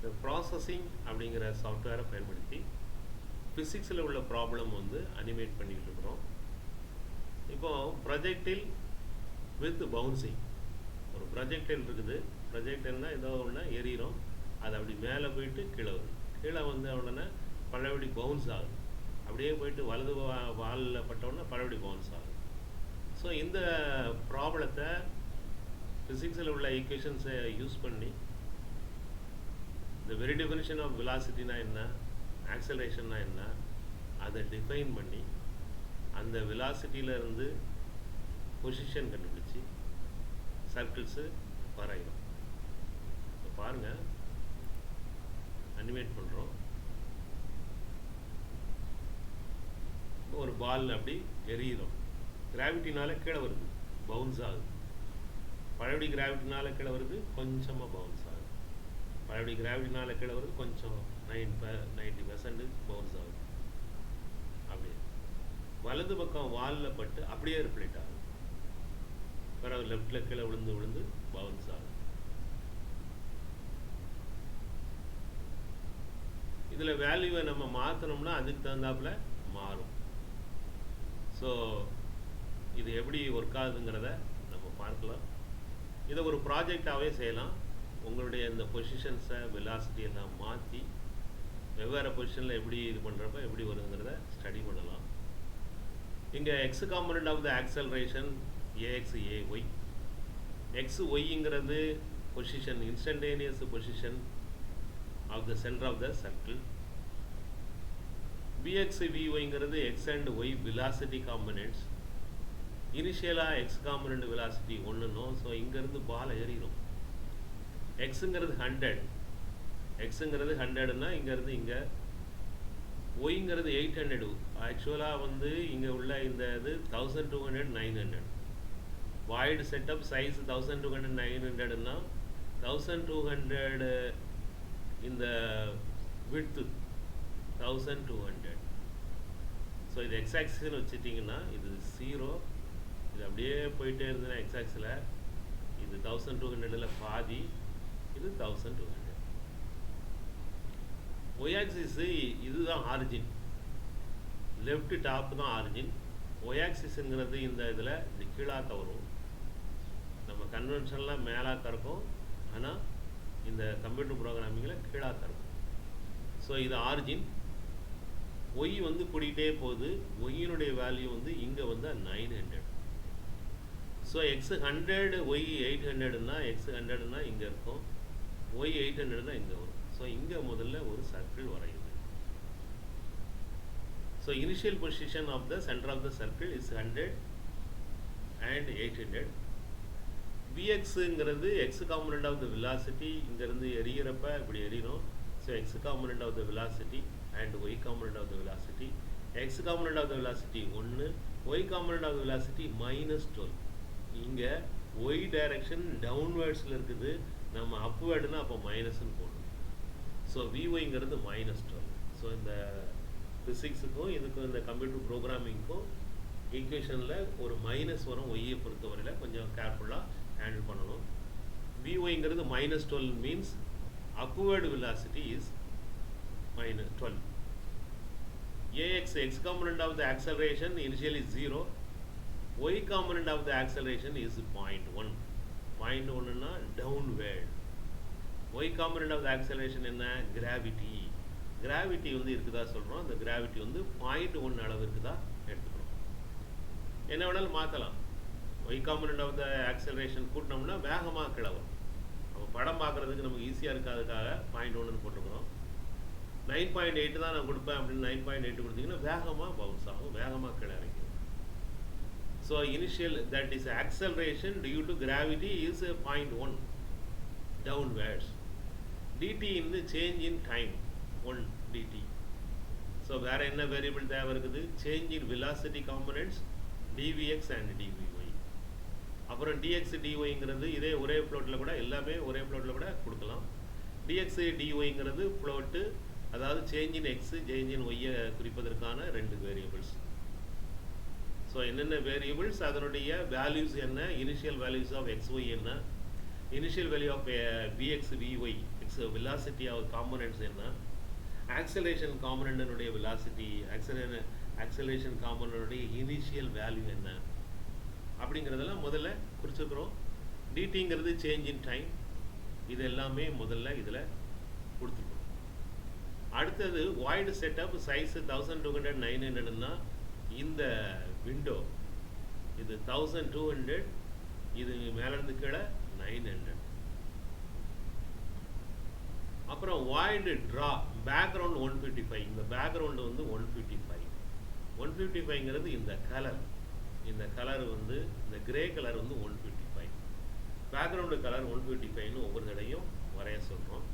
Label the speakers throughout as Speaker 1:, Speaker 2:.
Speaker 1: இந்த ப்ராசஸிங் அப்படிங்கிற சாஃப்ட்வேரை பயன்படுத்தி ஃபிசிக்ஸில் உள்ள ப்ராப்ளம் வந்து அனிமேட் பண்ணிக்கிட்டு இருக்கிறோம். இப்போது ப்ரொஜெக்டில் வித் பவுன்சிங். ஒரு ப்ரொஜெக்டில் இருக்குது. ப்ரொஜெக்டில்னால் ஏதோ ஒன்று எரியிறோம், அது அப்படி மேலே போயிட்டு கீழே வருது. கீழே வந்து உடனே பழையபடி பவுன்ஸ் ஆகுது. அப்படியே போயிட்டு வலது வாலில் பட்டவுடனே பழையபடி பவுன்ஸ் ஆகுது. ஸோ இந்த ப்ராப்ளத்தை ஃபிசிக்ஸில் உள்ள ஈக்குவேஷன்ஸை யூஸ் பண்ணி இந்த வெரி டெஃபினிஷன் ஆஃப் வெலாசிட்டினா என்ன, ஆக்சலரேஷன்னா என்ன, அதை டிஃபைன் பண்ணி அந்த வெலாசிட்டியிலேருந்து பொசிஷன் கண்டுபிடிச்சி சர்க்கிள்ஸு வரைகிறோம். இப்போ பாருங்கள், அனிமேட் பண்ணுறோம். ஒரு பால் அப்படி எரியிறோம். கிராவிட்டினால கீழே வருது, பவுன்ஸ் ஆகுது. பழையபடி கிராவிட்டினால கீழே வருது, கொஞ்சமாக பவுன்ஸ் ஆகுது. பழையபடி கிராவிட்டினால கீழே வருது, கொஞ்சம் 90% பவுன்ஸ் ஆகுது. அப்படியே வலது பக்கம் வாலில் பட்டு அப்படியே ரிஃப்ளெக்ட் ஆகுது. பிறகு லெஃப்டில் கீழே விழுந்து பவுன்ஸ் ஆகுது. இதில் வேல்யூவை நம்ம மாற்றணும்னா அதுக்கு தகுந்தாப்புல மாறும். ஸோ இது எப்படி ஒர்க் ஆகுதுங்கிறத நம்ம பார்க்கலாம். இதை ஒரு ப்ராஜெக்டாகவே செய்யலாம். உங்களுடைய இந்த பொசிஷன்ஸை வெலாசிட்டி எல்லாம் மாற்றி வெவ்வேறு பொசிஷனில் எப்படி இது பண்ணுறப்ப எப்படி வருதுங்கிறத ஸ்டடி பண்ணலாம். இங்கே X component of the acceleration a x a y. X ஒய்ங்கிறது position, instantaneous position of the centre of the circle. V x விஒய்ங்கிறது X and Y velocity components. இனிஷியலாக எக்ஸ் காம்பனண்ட் வெலாசிட்டி ஒன்றுனும். ஸோ இங்கேருந்து பால் ஏறிடும். எக்ஸுங்கிறது 100, எக்ஸுங்கிறது 100ன்னா இங்கேருந்து இங்கே. ஒய்ங்கிறது 800. ஆக்சுவலாக வந்து இங்கே உள்ள இந்த இது 1200 900. வாய்டு செட்டப் சைஸ் 1200 900ன்னா 1200 இந்த விட்த்து 1200. ஸோ இது எக்ஸ் ஆக்சிஸ்னு வச்சுட்டிங்கன்னா இது 0. இது அப்படியே போயிட்டே இருந்ததுன்னா எக்ஸ் ஆக்ஸில் இது 1200 பாதி, இது 1200. ஒய் ஆக்சிஸு இதுதான் ஆரிஜின், லெஃப்ட் டாப் தான் ஆரிஜின். ஒய் ஆக்சிஸுங்கிறது இந்த இதில் இது கீழாக்க வரும். நம்ம கன்வென்ஷன்லாம் மேலாக்க இருக்கும், ஆனால் இந்த கம்ப்யூட்டர் ப்ரோக்ராமிங்கில் கீழாக்க இருக்கும். ஸோ இது ஆரிஜின். ஒய் வந்து கூட்டிகிட்டே போகுது. ஒய்யினுடைய வேல்யூ வந்து இங்கே வந்து 900. ஸோ எக்ஸ் 100 ஒய் 800ன்னா எக்ஸ் 100ன்னா இங்கே இருக்கும், ஒய் 800ன்னா இங்கே வரும். ஸோ இங்கே முதல்ல ஒரு சர்க்கிள் வரையுது. So initial position of the centre of the circle is 100 and 800. விஎக்ஸுங்கிறது X component of the velocity. இங்கேருந்து எரியிறப்ப இப்படி எரியிறோம். So X component of the velocity and Y component of the velocity. X component of the velocity 1, Y component of the velocity -12. இங்கே Y direction டவுன்வேர்ட்ஸில் இருக்குது, நம்ம அப்வேர்டுனா அப்போ மைனஸ்ன்னு போடணும். ஸோ விஒய்ங்கிறது -12. ஸோ இந்த ஃபிசிக்ஸுக்கும் இதுக்கும் இந்த கம்ப்யூட்டர் ப்ரோக்ராமிங்க்கும் ஈக்குவேஷனில் ஒரு மைனஸ் வரும். ஒய்யை பொறுத்தவரையில் கொஞ்சம் கேர்ஃபுல்லாக ஹேண்டில் பண்ணணும். விஒய்ங்கிறது -12 means upward velocity is -12. AX, x component of the acceleration initially is 0. Y component of the acceleration is 0.1. 0.1 னா downward. Y component of the acceleration என்ன, gravity. gravity வந்து இருக்குதா சொல்கிறோம். அந்த gravity வந்து 0.1 அளவு இருக்குதா எடுத்துக்கிறோம். என்ன வேணாலும் மாற்றலாம். Y component of the acceleration கூட்டினோம்னா வேகமாக கிளவும். அப்போ படம் பார்க்குறதுக்கு நமக்கு ஈஸியாக இருக்காதுக்காக 0.1ன்னு போட்டிருக்கிறோம். 9.8 தான் நான் கொடுப்பேன் அப்படின்னு 9.8 கொடுத்தீங்கன்னா வேகமாக பவுன்ஸ் ஆகும், வேகமாக கீழே இறங்கிடும். So initial that is acceleration due to gravity is 0.1 downwards. D t இந்த change in time 1 d t. So வேறு என்ன வேரியபிள் தேவை இருக்குது, change in velocity components d v x and d v y. அப்புறம் டிஎக்ஸ் டிஒய்ங்கிறது இதே ஒரே ஃப்ளோட்டில் கூட எல்லாமே ஒரே ஃப்ளோட்டில் கூட கொடுக்கலாம். டிஎக்ஸ் டிஒய்ங்கிறது ஃப்ளோட்டு, அதாவது change in X change in ஒய்யை குறிப்பதற்கான 2 வேரியபிள்ஸ். ஸோ என்னென்ன வேரியபிள்ஸ், அதனுடைய வேல்யூஸ் என்ன, initial values of X Y என்ன, initial value of v x v y velocity of components என்ன, acceleration component உடைய velocity, acceleration component உடைய initial value என்ன அப்படிங்கிறதெல்லாம் முதல்ல குறிச்சிருக்கிறோம். dtங்கிறது change in time, இது எல்லாமே முதல்ல இதில் கொடுத்துருக்கோம். அடுத்தது void setup size 1200 900ன்னா இந்த விண்டோ இது 1200, இது மேலேருந்து கீழே 900. அப்புறம் void draw background 155, இந்த பேக்ரவுண்டு வந்து 155. 155ங்கிறது இந்த கலர் வந்து இந்த கிரே கலர் வந்து 155. பேக்ரவுண்டு கலர் 155ன்னு ஒவ்வொரு தடையும் வரைய சொல்கிறோம்.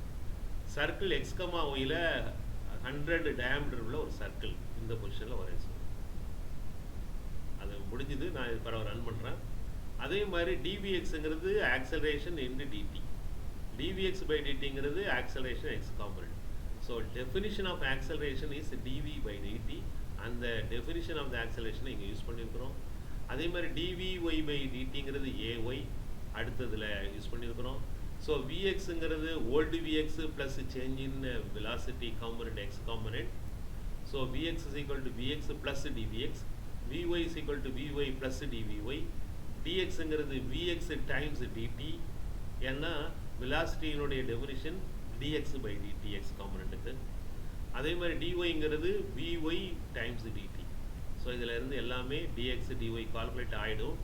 Speaker 1: சர்க்கிள் எக்ஸ் கமா ஒயில் 100 டயாமீட்டர் உள்ள ஒரு சர்க்கிள் இந்த பொசிஷனில் வரைய சொல்கிறோம். அது முடிஞ்சுது, நான் இது பரவ ரன் பண்ணுறேன். அதே மாதிரி dvxங்கிறது acceleration into dt, dvx by dtங்கிறது acceleration X component. So definition of acceleration is dv by dt. அந்த டெஃபினிஷன் ஆஃப் த ஆக்சலரேஷனை இங்கே யூஸ் பண்ணியிருக்கிறோம். அதே மாதிரி dvy by dtங்கிறது ay அடுத்ததில் யூஸ் பண்ணியிருக்கிறோம். ஸோ vxங்கிறது old vx plus change in velocity component X component. So vx is equal to vx plus dvx, vy is equal to vy plus dvy, dxங்கிறது vx டைம்ஸ் dt. ஏன்னா வெலாசிட்டியினுடைய definition dx by dt X காம்பனண்ட்டுக்கு. அதே மாதிரி dyங்கிறது vy times dt. So இதில் இருந்து எல்லாமே dx dy calculate ஆகிடும்.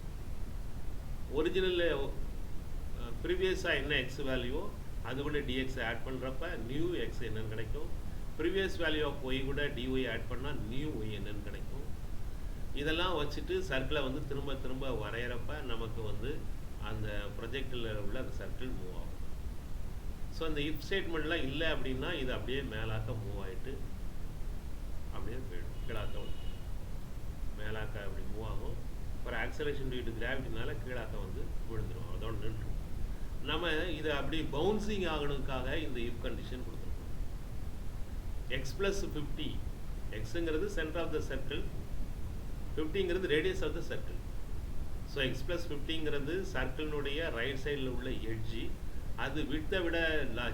Speaker 1: ஒரிஜினல் ப்ரீவியஸாக என்ன எக்ஸ் வேல்யூவோ அது கூட dx ஆட் பண்ணுறப்ப நியூ எக்ஸ் என்னன்னு கிடைக்கும். ப்ரீவியஸ் வேல்யூ ஆஃப் ஒய் கூட dy ஆட் பண்ணால் நியூ ஒய் என்னன்னு கிடைக்கும். இதெல்லாம் வச்சுட்டு சர்க்கிளை வந்து திரும்ப திரும்ப வரைகிறப்ப நமக்கு வந்து அந்த ப்ரொஜெக்டில் உள்ள அந்த சர்க்கிள் மூவ் ஆகும். ஸோ அந்த இஃப் ஸ்டேட்மெண்ட்லாம் இல்லை அப்படின்னா இது அப்படியே மேலாக்க மூவ் ஆகிட்டு அப்படியே போயிடும், கீழாக்க மேலாக்க அப்படி மூவ் ஆகும். அப்புறம் ஆக்சலேஷன் டியூ டு கிராவிட்டினால கீழாக்க வந்து விழுந்துடும், அதோட நின்றுடும். நம்ம இதை அப்படி பவுன்சிங் ஆகணுக்காக இந்த இஃப் கண்டிஷன் கொடுத்துருக்கோம். எக்ஸ் ப்ளஸ் 50, எக்ஸுங்கிறது சென்டர் ஆஃப் த சர்க்கிள், 50ங்கிறது radius of the circle. So X plus 50ங்கிறது சர்க்கிளினுடைய ரைட் சைடில் உள்ள எட்ஜி. அது விட்டை விட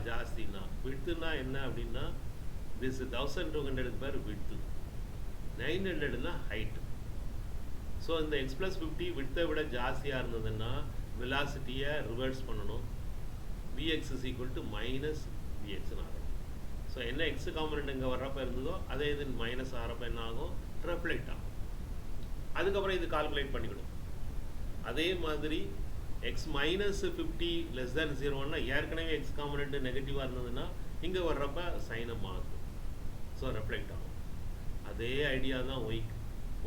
Speaker 1: ஜாஸ்தின்னா, விட்டுனா என்ன அப்படின்னா திஸ் 1200 பேர் விட்டு, 900னா ஹைட்டு. ஸோ இந்த எக்ஸ் ப்ளஸ் 50 விட்டை விட ஜாஸ்தியாக இருந்ததுன்னா வெலாசிட்டியை ரிவர்ஸ் பண்ணணும். vx is equal to minus vxன்னு ஆகும். ஸோ என்ன எக்ஸ் காம்பனண்ட் இங்கே வர்றப்ப இருந்ததோ அதே இது மைனஸ் ஆகிறப்ப என்ன ஆகும், ரிஃப்ளெக்ட் ஆகும். அதுக்கப்புறம் இது கால்குலேட் பண்ணிக்கணும். அதே மாதிரி எக்ஸ் மைனஸ் 50 லெஸ் தேன் 0ன்னா ஏற்கனவே எக்ஸ் காம்பனண்ட் நெகட்டிவாக இருந்ததுன்னா இங்கே வர்றப்ப சைனை மாற்றும், ஸோ ரிஃப்ளெக்ட் ஆகும். அதே ஐடியா தான் ஒய்க்கு.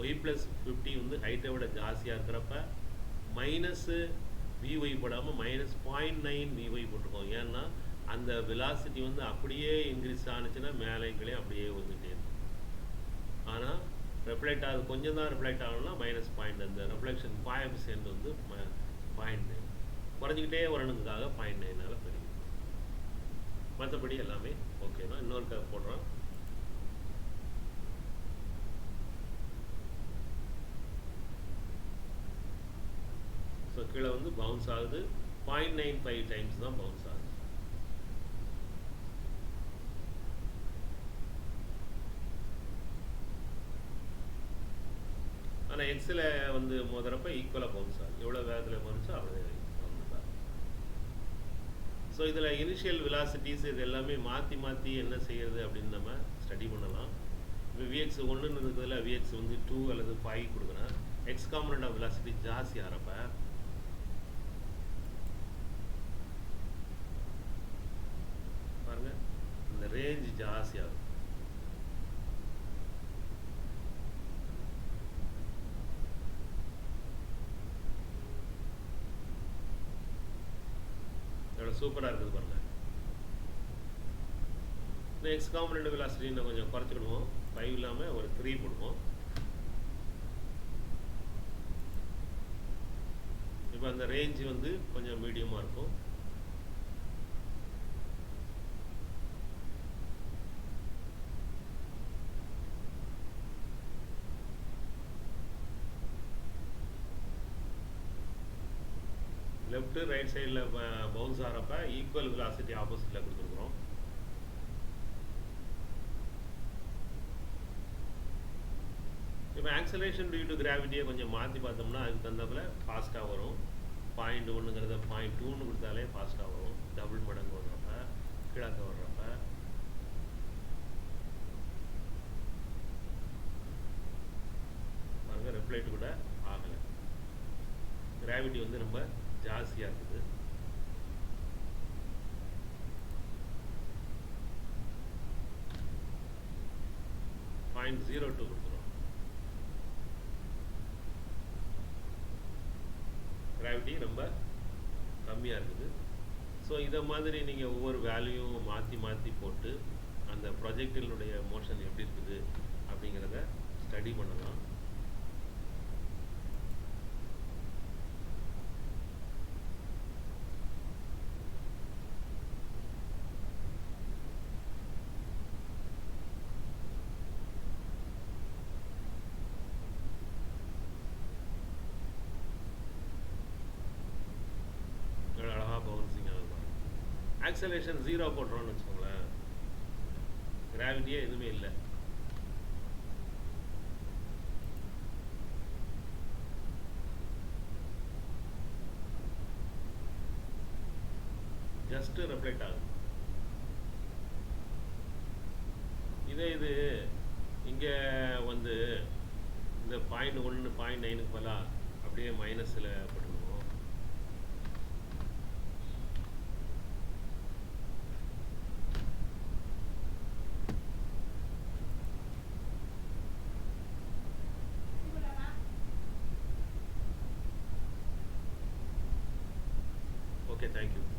Speaker 1: ஒய் ப்ளஸ் 50 வந்து ஹைட்டை விட ஜாஸ்தியாக இருக்கிறப்ப மைனஸு vy போடாமல் மைனஸ் 0.9 vy போட்டிருக்கோம். ஏன்னா அந்த வெலாசிட்டி வந்து அப்படியே இன்க்ரீஸ் ஆனிச்சுன்னா மேலேங்களே அப்படியே வந்துட்டே இருக்கும். ஆனால் ரிஃப்ளெக்ட் ஆகுது, கொஞ்சம் தான் ரிஃப்ளெக்ட் ஆகணும்னா மைனஸ் பாயிண்ட், அந்த ரிஃப்ளெக்ஷன் கோஎஃபிஷியன்ட் வந்து 0.9 குறைஞ்சிக்கிட்டே வரணுங்காக 0.9 பெருகும். மற்றபடி எல்லாமே ஓகே தான். இன்னொரு போடுறோம். ஸோ கீழே வந்து பவுன்ஸ் ஆகுது, 0.95 டைம்ஸ் தான் பவுன்ஸ் ஆகுது. ஆனால் எக்ஸில் வந்து மோதுறப்ப ஈக்குவலாக பவுன்ஸ் ஆகுது, எவ்வளோ வேகத்தில் பவுன்ஸோ அவ்வளோ பவுன்ஸ் ஆகுது. ஸோ இதில் இனிஷியல் வெலாசிட்டிஸ் இது எல்லாமே மாற்றி என்ன செய்யறது அப்படின்னு நம்ம ஸ்டடி பண்ணலாம். இப்போ vx 1ன்னு இருக்கிறதுல vx வந்து 2 அல்லது 5 கொடுக்குறேன். எக்ஸ் காம்பனண்ட் ஆஃப் வெலாசிட்டி ஜாஸ்தி ஆகிறப்ப பாருங்க இந்த ரேஞ்ச் ஜாஸ்தி ஆகும். எவ்வளோ சூப்பராக இருக்குது பாருங்க. இந்த எக்ஸ் காம்பனண்ட் வெலாசிட்டி இன்னும் கொஞ்சம் குறைச்சிக்கணும், 5 இல்லாமல் ஒரு 3 போடுவோம். இப்போ அந்த ரேஞ்ச் வந்து கொஞ்சம் மீடியமாக இருக்கும். லெஃப்ட்டு ரைட் சைடில் பவுன்ஸ் ஆகிறப்ப ஈக்குவல் வெலாசிட்டி ஆப்போசிட்டில் கொடுத்துருக்குறோம். இப்போ ஆக்சலேஷன் டியூ டு கிராவிட்டியை கொஞ்சம் மாற்றி பார்த்தோம்னா அதுக்கு தகுந்தாப்புல ஃபாஸ்ட்டாக வரும். 0.1ங்கிறத 0.2ன்னு கொடுத்தாலே ஃபாஸ்ட்டாக வரும். டபுள் மடங்கு வர்றப்ப கீழாக்க வர்றப்ப பாருங்கள் ரெப்ளைட் கூட ஆகலை. கிராவிட்டி வந்து ரொம்ப ஜாஸ்தியாக இருக்குது. .02 கொடுத்துரும். கிராவிட்டி ரொம்ப கம்மியாக இருக்குது. ஸோ இதை மாதிரி நீங்கள் ஒவ்வொரு வேல்யூவும் மாற்றி மாற்றி போட்டு அந்த ப்ரொஜெக்டினுடைய மோஷன் எப்படி இருக்குது அப்படிங்கிறத ஸ்டடி பண்ணலாம். ஆக்சலேஷன் 0 போடுறோம்னு வச்சுக்கோங்களேன், கிராவிட்டியே எதுவுமே இல்லை. ஜஸ்ட் ரெஃப்ளெக்ட் ஆகும். இது இங்கே வந்து இந்த 0.1 0.9க்கு பதிலாக அப்படியே மைனஸில் போட்டுருவோம். Okay, thank you.